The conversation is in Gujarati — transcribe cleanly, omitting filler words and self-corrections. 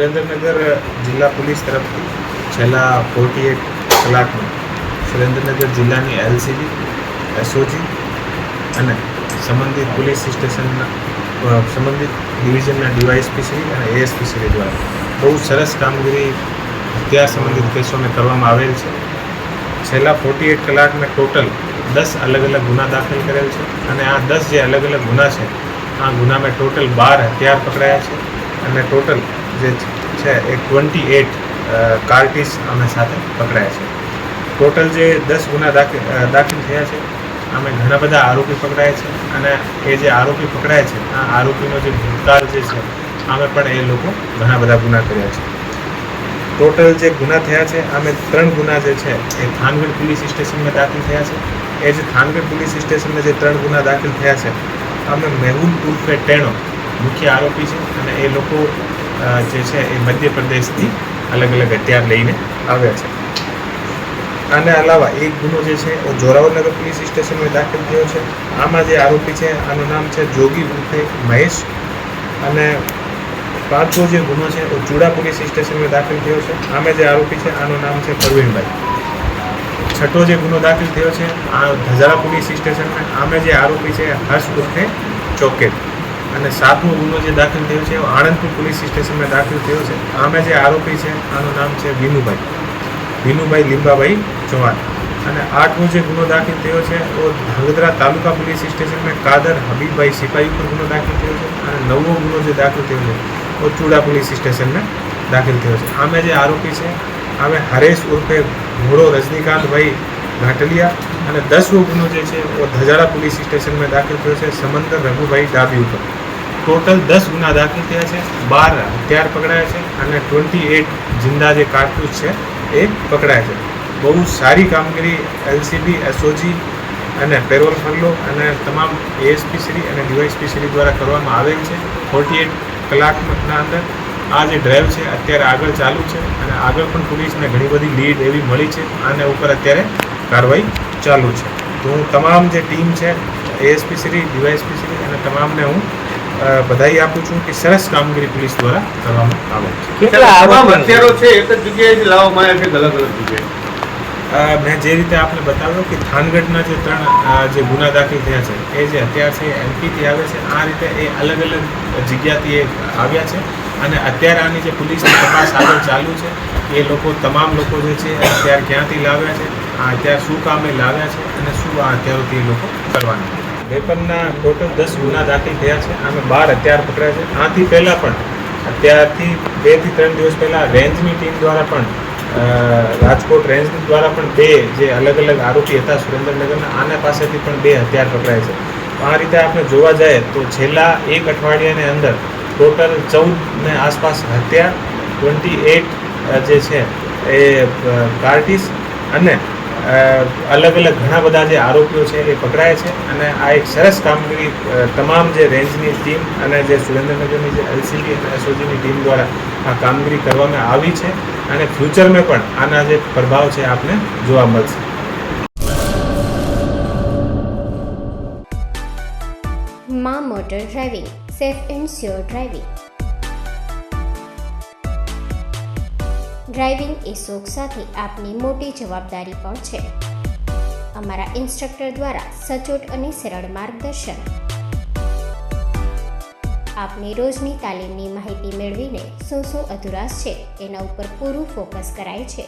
સુરેન્દ્રનગર જિલ્લા પોલીસ તરફથી છેલ્લા 48 કલાકમાં સુરેન્દ્રનગર જિલ્લાની એલસીબી, એસઓજી અને સંબંધિત પોલીસ સ્ટેશનના સંબંધિત ડિવિઝનના ડીવાયએસપી શ્રી અને એએસપી શ્રી દ્વારા બહુ સરસ કામગીરી હત્યા સંબંધિત કેસોમાં કરવામાં આવેલ છે. છેલ્લા 48 કલાકમાં ટોટલ 10 અલગ અલગ ગુના દાખલ કરેલ છે અને આ 10 જે અલગ અલગ ગુના છે આ ગુનામાં ટોટલ 12 હથિયાર પકડાયા છે અને ટોટલ જે છે એ 28 કાર્ટિસ અમે સાથે પકડાયા છે. ટોટલ જે 10 ગુના દાખલ થયા છે આમે ઘણા બધા આરોપી પકડાયા છે અને એ જે આરોપી પકડાય છે આ આરોપીનો જે ભૂતકાળ જે છે આમે પણ એ લોકો ઘણા બધા ગુના કર્યા છે. ટોટલ જે ગુના થયા છે આમે 3 ગુના જે છે એ થાનગઢ પોલીસ સ્ટેશનમાં દાખલ થયા છે. એ જે થાનગઢ પોલીસ સ્ટેશનમાં જે 3 ગુના દાખલ થયા છે આમે મેહુલ ઉર્ફે ટેણો મુખ્ય આરોપી છે અને એ લોકો જે છે એ મધ્યપ્રદેશથી અલગ અલગ હથિયાર લઈને આવ્યા છે. આના અલાવા એક ગુનો જે છે એ જોરાવરનગર પોલીસ સ્ટેશનમાં દાખલ થયો છે. આમાં જે આરોપી છે આનું નામ છે જોગી ઉર્ફે મહેશ અને 5મો જે ગુનો છે એ ચૂડા પોલીસ સ્ટેશનમાં દાખલ થયો છે. આમે જે આરોપી છે આનું નામ છે પ્રવીણભાઈ. 6થો જે ગુનો દાખલ થયો છે આ ધજારા પોલીસ સ્ટેશનમાં. આમે જે આરોપી છે હર્ષ ઉર્ફે ચોકેટ અને 7મો ગુનો જે દાખલ થયો છે આણંદપુર પોલીસ સ્ટેશનમાં દાખલ થયો છે. આમે જે આરોપી છે આનું નામ છે વિનુભાઈ લીંબાભાઈ ચૌહાણ અને 8મો જે ગુનો દાખલ થયો છે તો ધ્રાંગધ્રા તાલુકા પોલીસ સ્ટેશનમાં કાદર હબીબભાઈ સિપાહી ઉપર ગુનો દાખલ થયો છે અને 9મો ગુનો જે દાખલ થયો છે તો ચૂડા પોલીસ સ્ટેશનમાં દાખલ થયો છે. આમે જે આરોપી છે આમે હરેશ ઉર્ફે ઘોડો રજનીકાંતભાઈ ઘાટલિયા અને 10મો ગુનો જે છે એ ધજારા પોલીસ સ્ટેશનમાં દાખલ થયો છે સમંદર રઘુભાઈ ડાબી ઉપર. ટોટલ 10 ગુના દાખલ થયા છે, 12 હથિયાર પકડાયા છે અને 28 જિંદા જે કારતૂસ છે એ પકડાય છે. બહુ સારી કામગીરી એલસીબી, એસઓજી અને પેરોલ ફરલો અને તમામ એએસપી શ્રી અને ડીવાયએસપી શ્રી દ્વારા કરવામાં આવેલ છે. 48 કલાકના અંદર આ જે ડ્રાઈવ છે અત્યારે આગળ ચાલુ છે અને આગળ પણ પોલીસને ઘણી બધી લીડ એવી મળી છે. આને ઉપર અત્યારે કાર્યવાહી ચાલુ છે. તો હું તમામ જે ટીમ છે એએસપી શ્રી, ડીવાયએસપી શ્રી અને તમામને હું બધાઈ આપું છું કે સરસ કામગીરી પોલીસ દ્વારા કરવામાં આવે છે. કેટલા હથિયારો છે એક જ જગ્યાએથી લાવવામાં આવ્યા છે અલગ અલગ જગ્યાએ? મેં જે રીતે આપને બતાવ્યું કે થાનગઢના જે 3 જે ગુના દાખલ થયા છે એ જે હથિયાર છે એમપીથી આવે છે. આ રીતે એ અલગ અલગ જગ્યાથી એ આવ્યા છે અને અત્યારે આની જે પોલીસની તપાસ આગળ ચાલુ છે એ લોકો તમામ લોકો જે છે હથિયાર ક્યાંથી લાવ્યા છે, આ હથિયાર શું કામે લાવ્યા છે અને શું આ હથિયારોથી એ લોકો કરવાના છે. વેપનના ટોટલ 10 ગુના દાખલ થયા છે. આમે 12 હથિયાર પકડાયા છે. આથી પહેલાં પણ અત્યારથી 2 થી 3 દિવસ પહેલાં રેન્જની ટીમ દ્વારા પણ રાજકોટ રેન્જ દ્વારા પણ 2 જે અલગ અલગ આરોપી હતા સુરેન્દ્રનગરના આના પાસેથી પણ 2 હથિયાર પકડાય છે. આ રીતે આપણે જોવા જઈએ તો છેલ્લા 1 અઠવાડિયાની અંદર ટોટલ 14 આસપાસ હથિયાર, 28 જે છે એ કાર્ટિસ અને અલગ અલગ ઘણા બધા જે આરોપીઓ છે એ પકડાય છે અને આ એક સરસ કામગીરી તમામ જે રેન્જની ટીમ અને જે સુરેન્દ્રનગરની જે એલસીબી અને એસઓજીની ટીમ દ્વારા આ કામગીરી કરવામાં આવી છે અને ફ્યુચરમાં પણ આના જે પ્રભાવ છે આપને જોવા મળશે. માં motor driving, safe and sure driving. Driving એ શોખ સાથે આપની મોટી જવાબદારી પણ છે. અમારા ઇન્સ્ટ્રક્ટર દ્વારા સચોટ અને સરળ માર્ગદર્શન. આપની રોજની તાલીમની માહિતી મેળવીને શું અધુરાશ છે એના ઉપર પૂરું ફોકસ કરાય છે.